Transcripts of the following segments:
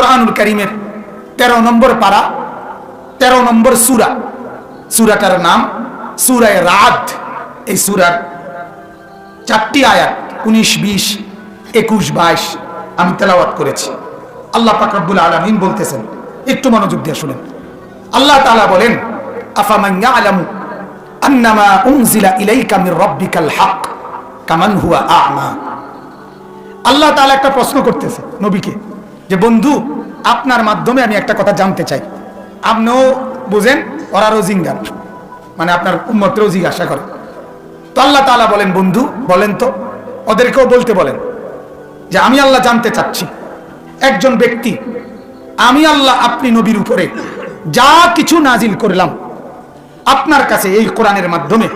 কোরআনুল কারীমের 13 নম্বর পারা 13 নম্বর সূরা। সূরাটার নাম সূরা রাদ। এই সূরার 4টি আয়াত 19, 20, 21, 22 আমি তেলাওয়াত করেছি। আল্লাহ পাক রব্বুল আলামিন বলতেছেন, একটু মনোযোগ দিয়ে শুনেন। আল্লাহ তাআলা বলেন, আফামান ইয়ালামু আন্নামা উনজিলা ইলাইকা মির রাব্বিকাল হক কামান হুয়া আ'মা। আল্লাহ তাআলা একটা প্রশ্ন করতেছে নবীকে, যে বন্ধু আপনার মাধ্যমে আমি একটা কথা জানতে চাই। আপনিও বুঝেন, ওরারও জিজ্ঞান, মানে আপনার উম্মতরাও জিজ্ঞাসা করে। তো আল্লাহ তাআলা বলেন, বন্ধু বলেন তো, ওদেরকেও বলতে বলেন যে আমি আল্লাহ জানতে চাচ্ছি, একজন ব্যক্তি, আমি আল্লাহ আপনি নবীর উপরে যা কিছু নাজিল করলাম আপনার কাছে এই কোরআনের মাধ্যমে,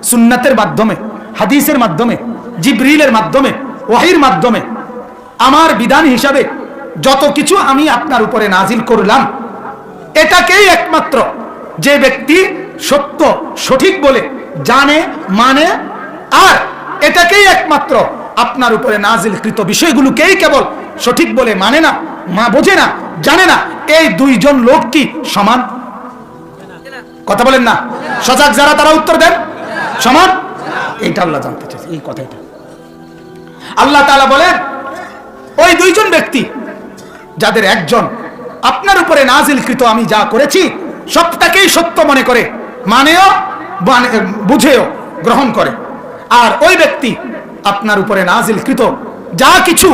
সুন্নাতের মাধ্যমে, হাদিসের মাধ্যমে, জিবরিলের মাধ্যমে, ওয়াহির মাধ্যমে, আমার বিধান হিসাবে যত কিছু আমি আপনার উপরে নাজিল করলাম, এটাকেই একমাত্র যে ব্যক্তি সত্য সঠিক বলে জানে, মানে, আর এটাকেই একমাত্র আপনার উপরে নাজিলকৃত বিষয়গুলোকেই কেবল সঠিক বলে মানে না, বোঝে না, জানে না, এই দুইজন লোক কি সমান? কথা বলেন না? সজাগ যারা তারা উত্তর দেন, সমান? এইটা আল্লাহ জানতে চাইছে, এই কথাটা। আল্লাহ তাআলা বলেন, ওই দুইজন ব্যক্তি যাদের একজন আপনার উপরে নাজিলকৃত আমি যা করেছি সবটাকেই সত্য মনে করে, মানেও, বুঝেও, গ্রহণ করে, আর ওই ব্যক্তি আপনার উপরে নাজিলকৃত যা কিছু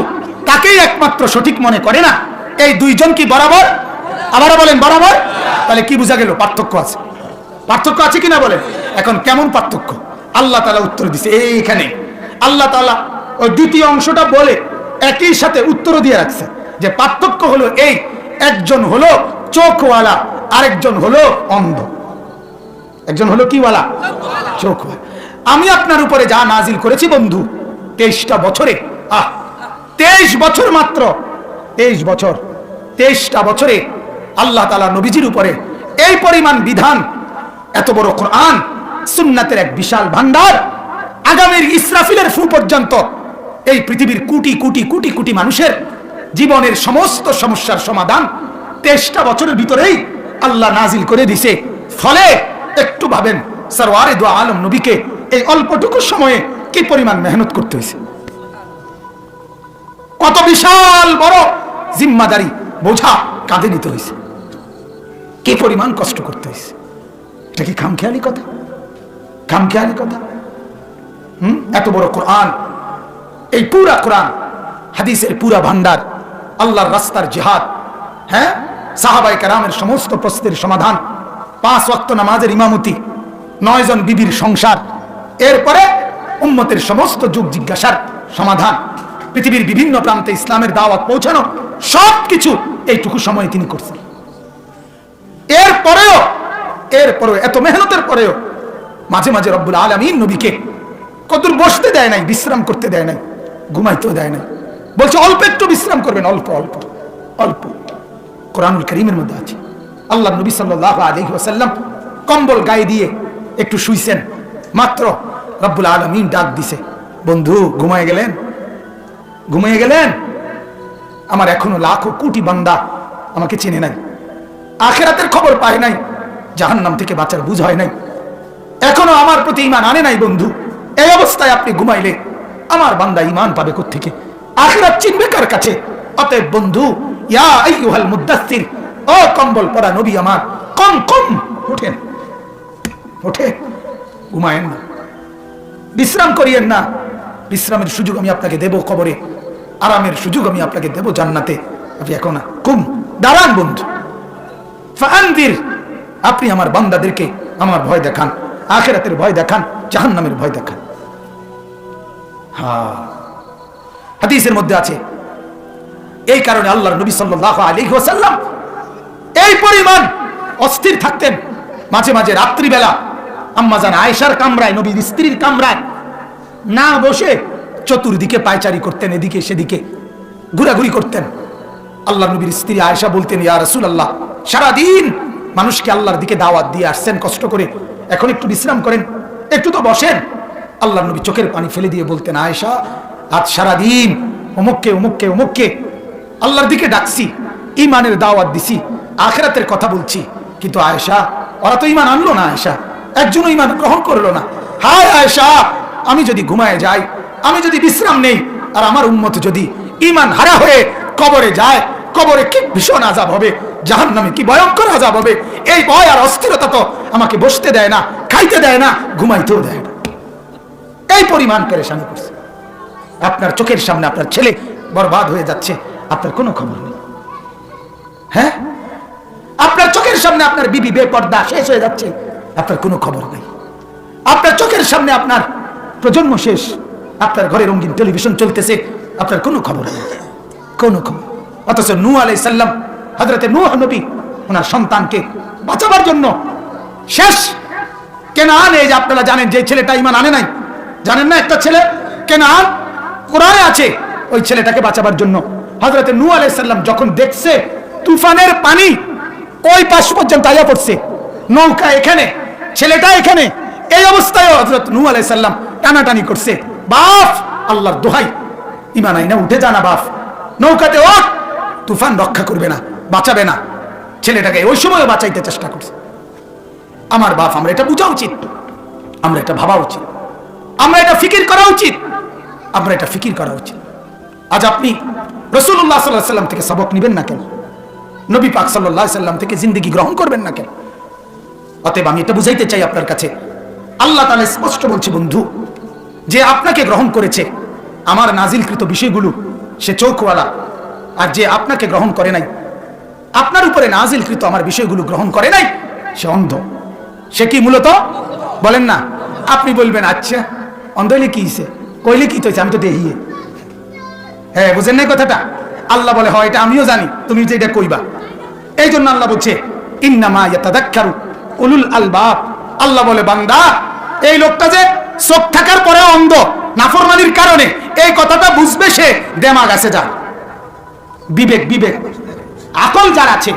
তাকেই একমাত্র সঠিক মনে করে না, এই দুইজন কি বরাবর? আবারও বলেন, বরাবর? তাহলে কি বোঝা গেল? পার্থক্য আছে। পার্থক্য আছে কিনা বলেন? এখন কেমন পার্থক্য? আল্লাহ তাআলা উত্তর দিছে এইখানে। আল্লাহ তাআলা ওই দ্বিতীয় অংশটা বলে একই সাথে উত্তর দিয়ে রাখছে যে পার্থক্য হলো এই, একজন হলো চোখওয়ালা, আরেকজন হলো অন্ধ। একজন হলো কি ওয়ালা? চোখওয়ালা। আমি আপনার উপরে যা নাজিল করেছি বন্ধু 23টা বছরে, 23 বছর মাত্র, 23 বছর, 23টা বছরে আল্লাহ তাআলা নবীজির উপরে এই পরিমাণ বিধান, এত বড় কোরআন, সুন্নাতের এক বিশাল ভান্ডার, আগামীর ইসরাফিলের ফু পর্যন্ত এই পৃথিবীর কোটি কোটি কোটি কোটি মানুষের জীবনের সমস্ত সমস্যার সমাধান 23টা বছরের ভিতরেই আল্লাহ নাজিল করে দিছে। ফলে একটু ভাবেন, সরওয়ারে দু আলম নবীকে এই অল্পটুকু সময়ে কি পরিমাণ মেহনত করতে হয়েছে, কত বিশাল বড় জিম্মাদারি বোঝা কাঁধে নিতে হয়েছে, কি পরিমাণ কষ্ট করতে হয়েছে। এটা কি খামখেয়ালি কথা? খামখেয়ালি কথা? এত বড় কোরআন, এই পুরা কোরআন, হাদিসের পুরা ভান্ডার, আল্লাহর রাস্তার জিহাদ, হ্যাঁ, সাহাবায়ে কেরামের সমস্ত প্রশ্নের সমাধান, 5 ওয়াক্ত নামাজের ইমামতি, 9 জন বিবির সংসার, এরপরে উম্মতের সমস্ত যুগ জিজ্ঞাসার সমাধান, পৃথিবীর বিভিন্ন প্রান্তে ইসলামের দাওয়াত পৌঁছানো, সবকিছু এইটুকু সময়ে তিনি করছেন। এরপরেও এত মেহনতের পরেও মাঝে মাঝে রব্বুল আলামিন নবীকে কতদূর বসতে দেয় নাই, বিশ্রাম করতে দেয় নাই, ঘুমাইতেও দেয় নাই, বলছে অল্প একটু বিশ্রাম করবেন, অল্প অল্প অল্প। কোরআনুল কারীমের মধ্যে আছে আল্লাহ নবী সাল্লাল্লাহু আলাইহি ওয়াসাল্লাম কম্বল গায়ে দিয়ে একটু শুইছেন, মাত্র রব্বুল আলামিন ডাক দিছে, বন্ধু ঘুমায় গেলেন? ঘুমিয়ে গেলেন? আমার এখনো লাখো কোটি বান্দা আমাকে চেনে নাই, আখিরাতের খবর পায় নাই, জাহান্নাম থেকে বাঁচার বুঝ হয় নাই, এখনো আমার প্রতি ঈমান আনে নাই। বন্ধু, এই অবস্থায় আপনি ঘুমাইলে আমার বান্দা ঈমান পাবে কোত্থেকে? আখিরাত চিনবে কার কাছে? অতএব বন্ধু, ইয়া আইয়ুহাল মুদাসসির, ও কম্বল পরা নবী আমার, কম কম ওঠেন, ওঠে, ঘুমায়েন না, বিশ্রাম করিয়েন না। বিশ্রামের সুযোগ আমি আপনাকে দেব কবরে, আরামের সুযোগ আমি আপনাকে দেব জান্নাতে। আপনি এখন না, কুম, দাঁড়ান বন্ধু, ফাআনদির, আপনি আমার বান্দাদেরকে আমার ভয় দেখান, আখিরাতের ভয় দেখান, জাহান্নামের ভয় দেখান। হ্যাঁ, হাদিসের মধ্যে আছে, এই কারণে আল্লাহর নবী সাল্লাল্লাহু আলাইহি ওয়াসাল্লাম এই পরিমাণ অস্থির থাকতেন, মাঝে মাঝে রাত্রিবেলা আম্মা জান আয়েশার কামরায়, নবীর স্ত্রীর কামরায় না বসে চতুর্দিকে পায়চারি করতেন, এদিকে সেদিকে ঘোরাঘুরি করতেন। আল্লাহ নবীর স্ত্রী আয়েশা বলতেন, ইয়া রাসূলুল্লাহ, সারাদিন মানুষকে আল্লাহর দিকে দাওয়াত দিয়ে আসছেন কষ্ট করে, এখন একটু বিশ্রাম করেন, একটু তো বসেন। আল্লাহ নবী চোখের পানি ফেলে দিয়ে বলতেন, আয়েশা, আজ সারাদিন অমুককে অমুককে অমুককে আল্লাহর দিকে ডাকছি, ইমানের দাওয়াত দিছি, আখিরাতের কথা বলছি, কিন্তু আয়েশা ওরা তো ইমান আনলো না, আয়েশা একজনও ইমান গ্রহণ করলো না। হায় আয়েশা, আমি যদি ঘুমায় যাই, আমি যদি বিশ্রাম নেই, আর আমার উম্মত যদি ইমান হারা হয়ে কবরে যায়, কবরে কি ভীষণ আযাব হবে, জাহান্নামে কি ভয়ঙ্কর আযাব হবে। এই ভয় আর অস্থিরতা তো আমাকে বসতে দেয় না, খাইতে দেয় না, ঘুমাইতেও দেয় না। এই পরিমাণ পেরেশানি করছে। আপনার চোখের সামনে আপনার ছেলে বরবাদ হয়ে যাচ্ছে, আপনার কোনো খবর নেই। হ্যাঁ, আপনার চোখের সামনে আপনার বিবি বেপর্দা শেষ হয়ে যাচ্ছে, আপনার কোনো খবর নেই। আপনার চোখের সামনে আপনার প্রজন্ম শেষ, আপনার ঘরে রঙিন টেলিভিশন চলতেছে, আপনার কোনো খবর নেই, কোনো খবর। অথচ নূহ আলাইহিস সালাম, হযরতে নূহ নবী ওনার সন্তানকে বাঁচাবার জন্য শেষ কেনান, এই যে আপনারা জানেন যে ছেলেটা ঈমান আনে নাই, জানেন না একটা ছেলে কেনান কোরআনে আছে, ওই ছেলেটাকে বাঁচাবার জন্য হযরতে নূহ আলাইহিস সালাম যখন দেখছে তুফানের পানি ওই পাশ পর্যন্ত আইয়া পড়ছে, নৌকা এখানে, ছেলেটা এখানে, এই অবস্থায় হযরত নূহ আলাইহিস সালাম টানাটানি করছে, বাপ আল্লাহর দোহাই ঈমান আইনা উঠে যা না বাপ, নৌকাতে ওঠ, তুফান রক্ষা করবে না, বাঁচাবে না। ছেলেটাকে ওই সময় বাঁচাইতে চেষ্টা করছে। আমার বাপ, আমরা এটা বোঝা উচিত, আমরা এটা ভাবা উচিত, আমরা এটা ফিকির করা উচিত, আমরা এটা ফিকির করা উচিত। আজ আপনি রাসূলুল্লাহ সাল্লাল্লাহু আলাইহি ওয়াসাল্লাম থেকে সবক নেবেন না কেন? নবী পাক সাল্লাল্লাহু আলাইহি ওয়াসাল্লাম থেকে জিন্দেগি গ্রহণ করবেন না কেন? অতএব আমি এটা বুঝাইতে চাই আপনার কাছে, আল্লাহ তাআলা স্পষ্ট বলছে, বন্ধু যে আপনাকে গ্রহণ করেছে আমার নাজিলকৃত বিষয়গুলো সে চোখওয়ালা, আর যে আপনাকে গ্রহণ করে নাই, আপনার উপরে নাজিলকৃত আমার বিষয়গুলো গ্রহণ করে নাই, সে অন্ধ। সে কি মূলত বলেন না? আপনি বলবেন আচ্ছা অন্ধ হইলে কি হইছে, কইলে কি হইছে, আমি তো দেখিয়ে। হ্যাঁ, বুঝেন না কথাটা? আল্লাহ বলে হয় এটা আমিও জানি, তুমি যে এটা কইবা। এই জন্য আল্লাহ বলছে ইন্নামা ইয়াতাযাক্কারু উলুল আলবাব। আল্লাহ বলে বান্দা, এই লোকটা যে চোখ থাকার পরে অন্ধ নাফরমানির কারণে, এই কথাটা বুঝবে সে দেমাগ আছে যার, বিবেক, বিবেক আকল যার আছে,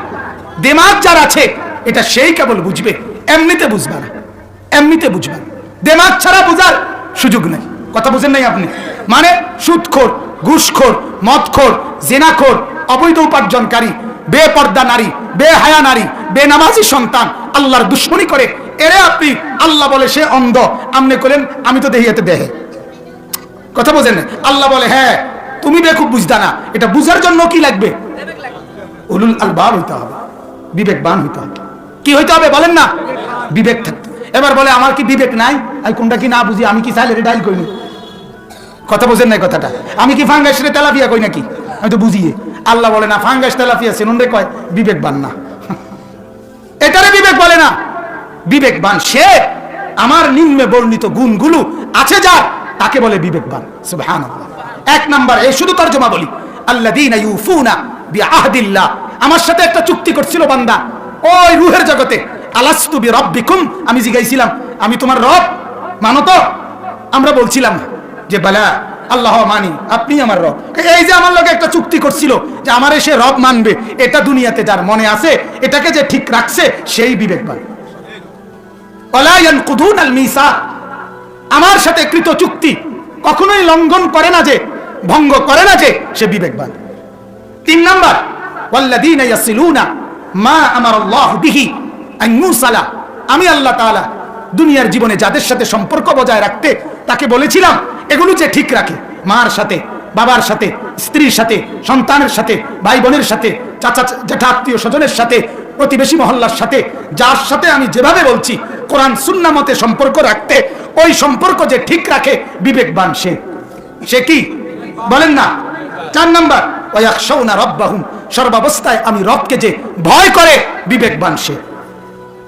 দেমাগ যার আছে, এটা সেই কেবল বুঝবে, এমনিতে বুঝবে না, এমনিতে বুঝবে না। দেমাগ ছাড়া বুঝার সুযোগ নেই। কথা বুঝেন নাই আপনি? মানে সুদখোর, ঘুষখোর, মদখোর, জিনাখোর, অবৈধ উপার্জনকারী, বেপর্দা নারী, বেহায়া নারী, বেনামাজি সন্তান, আল্লাহর দুশ্মনী করে, এরে আপনি আল্লাহ বলে সে অন্ধ, আপনি করেন আমি তো দেহিয়াতে দেহে। কথা বোঝেন? আল্লাহ বলে হ্যাঁ তুমি বেকুব বুঝতা না, এটা বুঝার জন্য কি লাগবে? উলুল আলবাব হইতে হবে, বিবেকবান হইতে হবে। কি হইতে হবে বলেন না? বিবেক থাকতে। এবার বলে আমার কি বিবেক নাই, আমি কোনটা কি না বুঝি, আমি কি চাইলে ডাইল কইনি? কথা বোঝেন নাই কথাটা? আমি কি ফাঙ্গাস রে তেলাপিয়া কই নাকি? আমি তো বুঝিয়ে। আল্লাহ বলে না ফাঙ্গাস তেলাপিয়া সিনুন রে কয়, বিবেকবান না। এটারে বিবেক বলে না। বিবেকবান সে আমার নিম্নে বর্ণিত গুণগুলো আছে যার, তাকে বলে বিবেকবান। সুবহানাল্লাহ। এক নাম্বার, এই শুধু তরজমা বলি, আল্লাযীনা ইউফুনা বিআহদিল্লাহ। আমার সাথে একটা চুক্তি করছিল বান্দা ওই রূহের জগতে, আলাস্তু বিরাব্বিকুম, আমি জিজ্ঞাসিলাম আমি তোমার রব মানো তো? আমরা বলছিলাম যে বালা আল্লাহ মানি, আপনি আমার রব। এই যে আমার লগে একটা চুক্তি করছিল যে আমার সে রব মানবে, এটা দুনিয়াতে যার মনে আছে, এটাকে যে ঠিক রাখছে সেই বিবেকবান। ওয়ালা ইয়ানকুদুনাল মিসাক, আমার সাথে কৃত চুক্তি কখনোই লঙ্ঘন করে না যে, ভঙ্গ করে না যে, সে বিবেকবান। তিন নাম্বার, ওয়াল্লাযীনা ইয়াসিলুনা মা আমারাল্লাহু বিহি আন ইউসালা। আমি আল্লাহ তাআলা দুনিয়ার জীবনে যাদের সাথে সম্পর্ক বজায় রাখতে তাকে বলেছিলাম, এগুলো যে ঠিক রাখে, মার সাথে, বাবার সাথে, স্ত্রীর সাথে, সন্তানের সাথে, ভাই বোনের সাথে, চাচা জ্যাঠা আত্মীয় স্বজনের সাথে, প্রতিবেশী মহল্লার সাথে, যার সাথে আমি যেভাবে বলছি কোরআন সুন্নাহ মতে সম্পর্ক রাখতে, ওই সম্পর্ক যে ঠিক রাখে বিবেকবান সে। সে কি বলেন না? চার নাম্বার, ওয়ায়াখশাউনা রাব্বাহুম, সর্বাবস্থায় আমি রবকে যে ভয় করে বিবেকবান সে।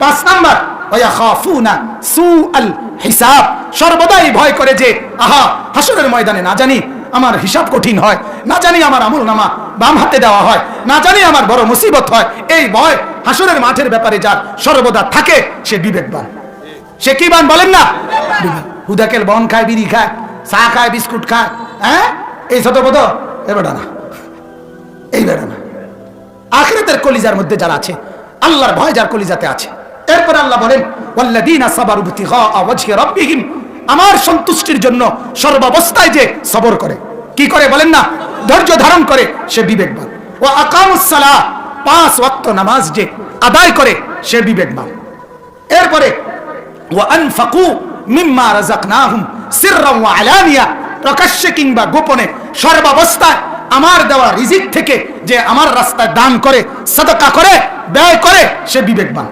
পাঁচ নাম্বার, ওয়ায়াখাফুনা সুআল হিসাব, সর্বদাই ভয় করে যে আহা হাসরের ময়দানে না জানি আমার হিসাব কঠিন হয়, না জানি আমার আমলনামা বাম হাতে দেওয়া হয়, না জানি আমার বড় মুসিবত হয়, এই ভয় হাসরের মাঠের ব্যাপারে যার সর্বদা থাকে সে বিবেকবান। সে কি বান বলেন না? হুদাকেল বন খায়, বিড়ি খায়, চা খায়, বিস্কুট খায়, হ্যাঁ এই ছোট বোধ এ বেটা না, এই বেটা না। আখিরাতের কলিজার মধ্যে যারা আছে, আল্লাহর ভয় যার কলিজাতে আছে। এরপর আল্লাহ বলেন ওয়াল্লাযীনা সাবারু বিতিগা ওয়াজহি রাব্বিহিম, আমার সন্তুষ্টির জন্য সর্বাবস্থায় যে সবর করে, কি করে বলেন না? ধৈর্য ধারণ করে, সে বিবেকবান। ওয়া আকামুস সালাহ, 5 ওয়াক্ত নামাজ যে আদায় করে সে বিবেকবান। এরপরে ওয়া আনফাকু মিম্মা রাযাকনাহুম সিররান ওয়া আলানিয়া, প্রকাশ্যে কিংবা গোপনে সর্বাবস্থায় আমার দেওয়া রিজিক থেকে যে আমার রাস্তায় দান করে, সাদাকা করে, ব্যয় করে, সে বিবেকবান।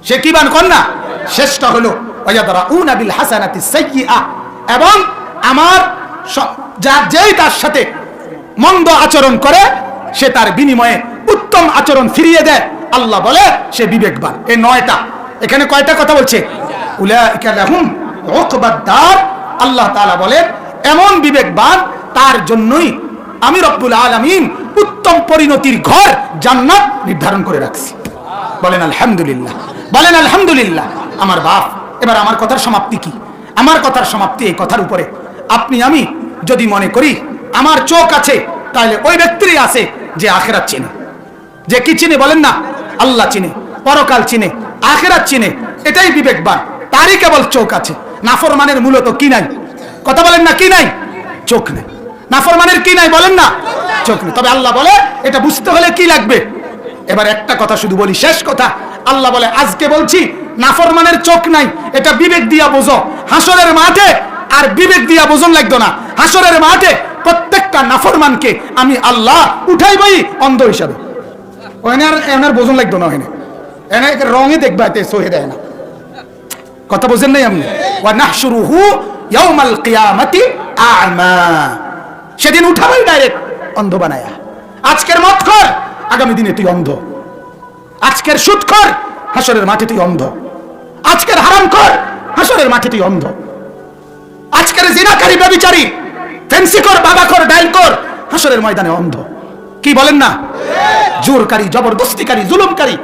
সে কি বান কর না? শ্রেষ্ঠ হলো ওয়ায়াদরাউনা বিল হাসানাতি সাইয়্যিআ, এবং আমার যেই তার সাথে মন্দ আচরণ করে সে তার বিনিময়ে উত্তম আচরণ ফিরিয়ে দেয়, আল্লাহ বলে সে বিবেকবান। এই 9টা, এখানে কয়টা কথা বলছে? উলাইকা লাহুম উকবাদ দার, আল্লাহ তাআলা বলে এমন বিবেকবান তার জন্যই আমি রব্বুল আলামিন উত্তম পরিণতির ঘর জান্নাত নির্ধারণ করে রাখছি। বলেন আলহামদুলিল্লাহ, বলেন আলহামদুলিল্লাহ। আমার বাপ, এবার আমার কথার সমাপ্তি কি? আমার কথার সমাপ্তি এই কথার উপরে, আপনি আমি যদি মনে করি আমার চোখ আছে, তাহলে ওই ব্যক্তিরই আছে যে আখিরাত চিনে। যে কি চিনে বলেন না? আল্লাহ চিনে, পরকাল চিনে, আখিরাত চিনে, এটাই বিবেকবান, তারই কেবল চোখ আছে। নাফরমানের মূলত কি নাই? কথা বলেন না, কি নাই? চোখ নেই। নাফরমানের কি নাই বলেন না? চোখ নেই। তবে আল্লাহ বলে এটা বুঝতে হলে কি লাগবে? এবার একটা কথা শুধু বলি, শেষ কথা। আল্লাহ বলে আজকে বলছি নাফরমানের চোখ নাই, এটা বিবেক দিয়া বোঝো। হাসরের মাঠে আর বিবেক দিয়া বোঝন লাগতো না। হাসরের মাঠে প্রত্যেকটা নাফরমানকে আমি আল্লাহ উঠাইবই অন্ধ হিসাবে। ওনার বোঝন লাগতো না, এনে রঙে দেখবা এতে সহে দেয় না। কথা বোঝেন নাই আপনি? ওয়া নাহশুরুহু ইয়াউমাল কিয়ামাতি আ'মা, সেদিন উঠাবেই ডাইরেক্ট অন্ধ বানায়া। আজকের মদখোর, আগামী দিনে তুই অন্ধ। আজকের সুদখোর, হাসরের মাঠে তুই অন্ধ। আজকের হারামখোর, হাসরের মাঠে তুই অন্ধ। আজকের জিনাকারী, ব্যভিচারী, ফেন্সিখোর, বাবাখোর, ডাইলখোর, হাসরের ময়দানে অন্ধ। কি বলেন না? জোরকারী, জবরদস্তিকারী, জুলুমকারী,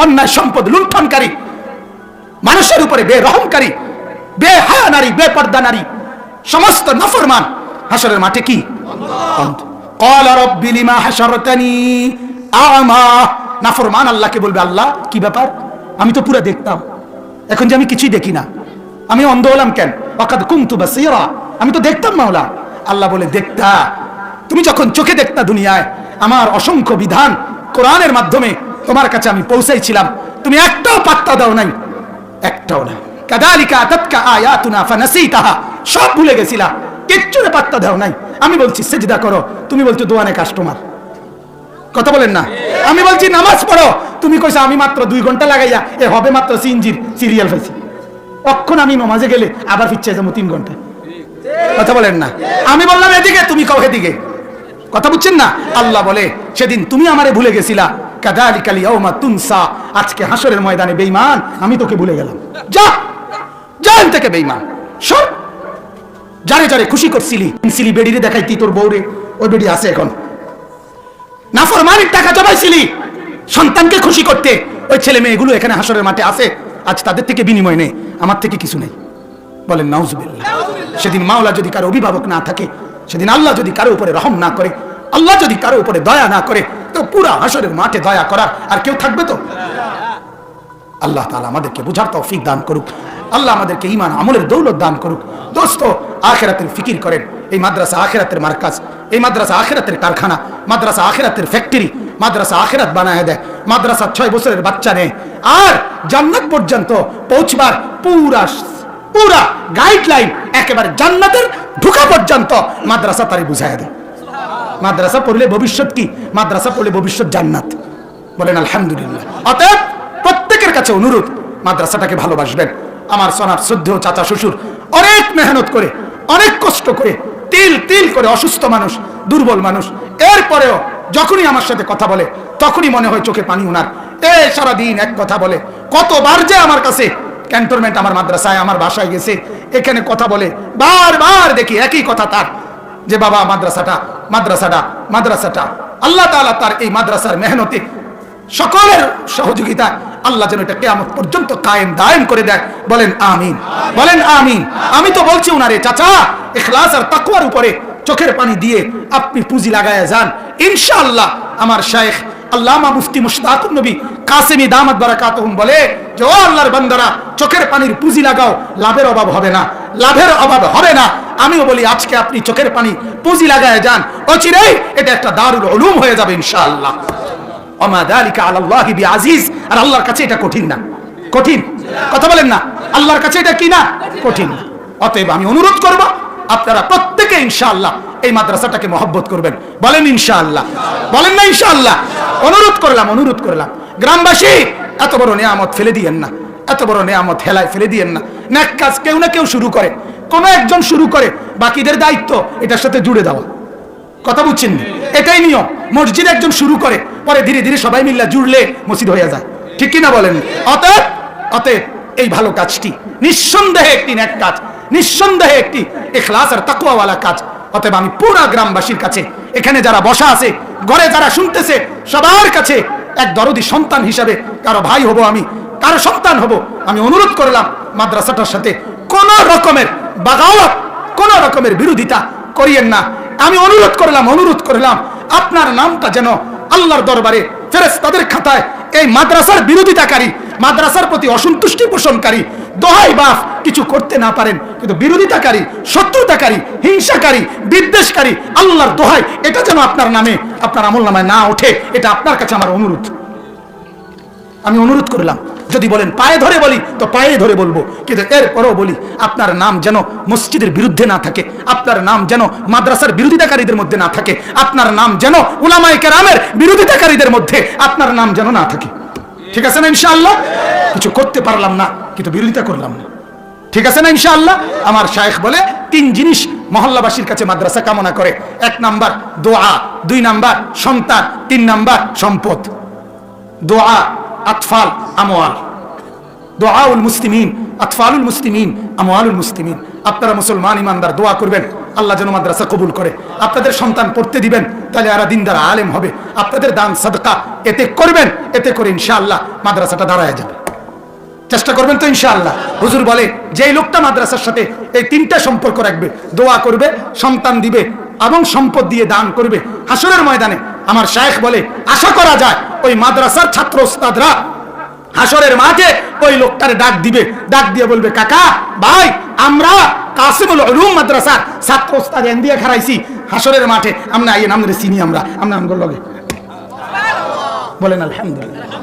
অন্যায় সম্পদ লুণ্ঠনকারী, মানুষের উপরে বেরহমকারী, বেহায়া নারী, বেপর্দা নারী, সমস্ত নাফরমান হাসরের মাঠে কি? অন্ধ। ক্বালা রাব্বি লিমা হাশারতানি আ'মা, নাফরমান আল্লাহকে বলবে আল্লাহ কি ব্যাপার? আমি তো পুরো দেখতাম, এখন যে আমি কিছুই দেখি না, আমি অন্ধ হলাম কেন? ওয়াকাদ কুনতু বাসীরা, আমি তো দেখতাম মাওলা। আল্লাহ বলে দেখতা, তুমি যখন চোখে দেখতা দুনিয়ায় আমার অসংখ্য বিধান কোরআনের মাধ্যমে তোমার কাছে আমি পৌঁছাইছিলাম, তুমি একটাও পাত্তা দাও নাই, একটাও না। কাযালিকা আতাতকা আয়াতুনা ফানাসিতাহা, সব ভুলে গেছিলা, কিচ্ছুরে পাত্তা দাও নাই। আমি বলছি সিজদা করো, তুমি বলছো দোয়ানে কাস্টমার। কথা বলেন না? আমি বলছি নামাজ পড়ো, তুমি কইছো আমি মাত্র 2 ঘন্টা লাগাইয়া এ হবে মাত্র সিনজির সিরিয়াল পাইছি। কখন আমি নামাজে গেলে আবার ফিরছে যাবো 3 ঘন্টা। কথা বলেন না? আমি বললাম এদিকে, তুমি কও এদিকে। কথা বুঝছেন না? আল্লাহ বলে সেদিন তুমি আমারে ভুলে গেছিলা, কাযালিকাল ইয়াউমা তুনসা, আজকে হাসরের ময়দানে বেঈমান আমি তোকে ভুলে গেলাম। যা জান থেকে বেঈমান সব, যারে যারে খুশি করছিলি, সিলি বেডিরে দেখাইতি তোর বউরে, ওই বেডি আছে এখন। নাফরমানির টাকা জমাইছিলি সন্তানকে খুশি করতে, ওই ছেলে মেয়েগুলো এখানে হাসরের মাঠে আছে, আজ তাদের থেকে বিনিময় নেই, আমার থেকে কিছু নেই। বলেন নাউজুবিল্লাহ। সেদিন মাওলা যদি কারো অভিভাবক না থাকে, সেদিন আল্লাহ যদি কারো উপরে রহম না করে, আল্লাহ যদি কারো উপরে দয়া না করে, তো পুরা হাসরের মাঠে দয়া করার আর কেউ থাকবে তো? আল্লাহ তাআলা আমাদেরকে বুঝার তৌফিক দান করুক। আল্লাহ আমাদেরকে ঈমান আমলের দৌলত দান করুক। দোস্ত, আখিরাতের ফিকির করেন। এই মাদ্রাসা আখিরাতের মার্কাজ, এই মাদ্রাসা আখিরাতের কারখানা, মাদ্রাসা আখিরাতের ফ্যাক্টরি, মাদ্রাসা আখিরাত বানায় দেয়। মাদ্রাসা 6 বছরের বাচ্চা নেয় আর জান্নাত পর্যন্ত পৌঁছবার পুরা গাইডলাইন, একেবারে জান্নাতের ঢোকা পর্যন্ত মাদ্রাসা তারই বুঝায় দেয়। মাদ্রাসা পড়লে ভবিষ্যৎ কি? মাদ্রাসা পড়লে ভবিষ্যৎ জান্নাত। বলেন আলহামদুলিল্লাহ। অতএব প্রত্যেকের কাছে অনুরোধ, মাদ্রাসাটাকে ভালোবাসবেন। আমার সোনার শ্রদ্ধেয় চাচা শ্বশুর অনেক মেহনত করে, অনেক কষ্ট করে, তিল তিল করে, অসুস্থ মানুষ, দুর্বল মানুষ, এরপরেও যখনই আমার সাথে কথা বলে তখনই মনে হয় চোখে পানি ওনার। সারাদিন এক কথা বলে। কতবার যে আমার কাছে ক্যান্টনমেন্ট, আমার মাদ্রাসায়, আমার বাসায় গেছে, এখানে কথা বলে, বারবার দেখি একই কথা তার, যে বাবা মাদ্রাসাটা আল্লাহ তাআলা তার এই মাদ্রাসার মেহনতে সকলের সহযোগিতা আল্লাহ যেন এটা কিয়ামত পর্যন্ত কায়েম দায়েম করে দেয়। বলেন আমিন, বলেন আমিন। আমি তো বলছি উনারে, চাচা ইখলাস আর তাকওয়ার উপরে চোখের পানি দিয়ে আপনি পুঁজি লাগায়া যান, ইনশাআল্লাহ। আমার শাইখ আল্লামা মুফতি মুশতাকুন নবী কাসেমি দামাত বারাকাতুহুম বলে যে ও আল্লাহর বান্দারা, চোখের পানির পুঁজি লাগাও, লাভের অভাব হবে না, লাভের অভাব হবে না। আমিও বলি আজকে আপনি চোখের পানি পুঁজি লাগায় যান, অচিরেই এটা একটা দারুল উলুম হয়ে যাবে ইনশাআল্লাহ। ওমা যালিকা আলাল্লাহি বিআজিজ, আর আল্লাহর কাছে এটা কঠিন না। কঠিন কথা বলেন না, আল্লাহর কাছে এটা কি না? কঠিন না। অতএব আমি অনুরোধ করব আপনারা প্রত্যেকে ইনশাআল্লাহ এই মাদ্রাসাটাকে মহব্বত করবেন। বলেন ইনশাআল্লাহ, বলেন না ইনশাআল্লাহ? অনুরোধ করলাম, অনুরোধ করলাম। গ্রামবাসী, এত বড় নিয়ামত ফেলে দিয়েন না, এত বড় নিয়ামত হেলায় ফেলে দিয়েন না। নেক কাজ কেউ না কেউ শুরু করে, কোনো একজন শুরু করে, বাকিদের দায়িত্ব এটার সাথে জুড়ে দেওয়া। কথা বুঝছেন? এটাই নিয়ম। মসজিদ একজন শুরু করে, পরে ধীরে ধীরে সবাই মিল্লা জুড়লে মসজিদ হয়ে যায়, ঠিক কি না বলেন? অতএব অতএব এই ভালো কাজটি নিঃসন্দেহে একটি নেক কাজ, নিঃসন্দেহে একটি ইখলাস আর তাকওয়াওয়ালা কাজ। অতএব আমি পুরো গ্রামবাসীর কাছে, এখানে যারা বসা আছে, ঘরে যারা শুনতেছে, সবার কাছে এক দরদি সন্তান হিসাবে, কারো ভাই হব আমি, কারো সন্তান হব, আমি অনুরোধ করলাম মাদ্রাসাটার সাথে কোন রকমের বাগাওয়াত, কোন রকমের বিরোধিতা করিয়েন না। আমি অনুরোধ করলাম আপনার নামটা যেন আল্লাহর দরবারে ফেরেশতাদের খাতায় এই মাদ্রাসার বিরোধিতাকারী, মাদ্রাসার প্রতি অসন্তুষ্টি পোষণকারী, দোহাই বাপ কিছু করতে না পারেন, কিন্তু বিরোধিতাকারী, শত্রুতাকারী, হিংসাকারী, বিদ্বেষকারী, আল্লাহর দোহাই, এটা যেন আপনার নামে, আপনার আমল নামায় না ওঠে। এটা আপনার কাছে আমার অনুরোধ। আমি অনুরোধ করলাম। যদি বলেন পায়ে ধরে বলি তো পায়ে ধরে বলবো, কিন্তু এরপরও বলি আপনার নাম যেন মসজিদের বিরুদ্ধে না থাকে, আপনার নাম যেন মাদ্রাসার বিরোধিতাকারীদের মধ্যে না থাকে, আপনার নাম যেন উলামায়ে কেরামের বিরোধিতাকারীদের মধ্যে আপনার নাম যেন না থাকে। ঠিক আছে না ইনশাআল্লাহ? কিছু করতে পারলাম না, কিন্তু বিরোধিতা করলাম না। ঠিক আছে না ইনশাআল্লাহ? আমার শায়েখ বলে 3 জিনিস মহল্লাবাসীর কাছে মাদ্রাসা কামনা করে। 1 নাম্বার দোয়া, 2 নাম্বার সন্তান, 3 নাম্বার সম্পদ। দোয়া, আতফাল, আমওয়াল। দোয়াউল মুসলিমিন, আতফালুল মুসলিমিন, আমওয়ালুল মুসলিমিন। আপনারা মুসলমান ইমানদার দোয়া করবেন আল্লাহ যেন মাদ্রাসা কবুল করে। আপনাদের সন্তান পড়তে দিবেন, তাহলে এরা দিনদার আলেম হবে। আপনাদের দান সাদকা এতে করবেন, এতে করে ইনশাআল্লাহ মাদ্রাসাটা দাঁড়ায় যাবে। চেষ্টা করবেন তো ইনশাআল্লাহ? হুজুর বলে যে লোকটা মাদ্রাসার সাথে এই 3টা সম্পর্ক রাখবে, দোয়া করবে, সন্তান দিবে এবং সম্পদ দিয়ে দান করবে, হাসরের ময়দানে আমার শায়েখ বলে আশা করা যায় ওই মাদ্রাসার ছাত্র ওস্তাদরা হাসরের মাঠে ওই লোকটার ডাক দিবে, ডাক দিয়ে বলবে কাকা ভাই, আমরা কাসিমুল উলুম মাদ্রাসার ছাত্র ওস্তাদ এন্দিয়া খারাইছি হাসরের মাঠে, আমরা আইয়েন, আমরা চিনি, আমরা আমগোর লগে। বলেন আলহামদুলিল্লাহ।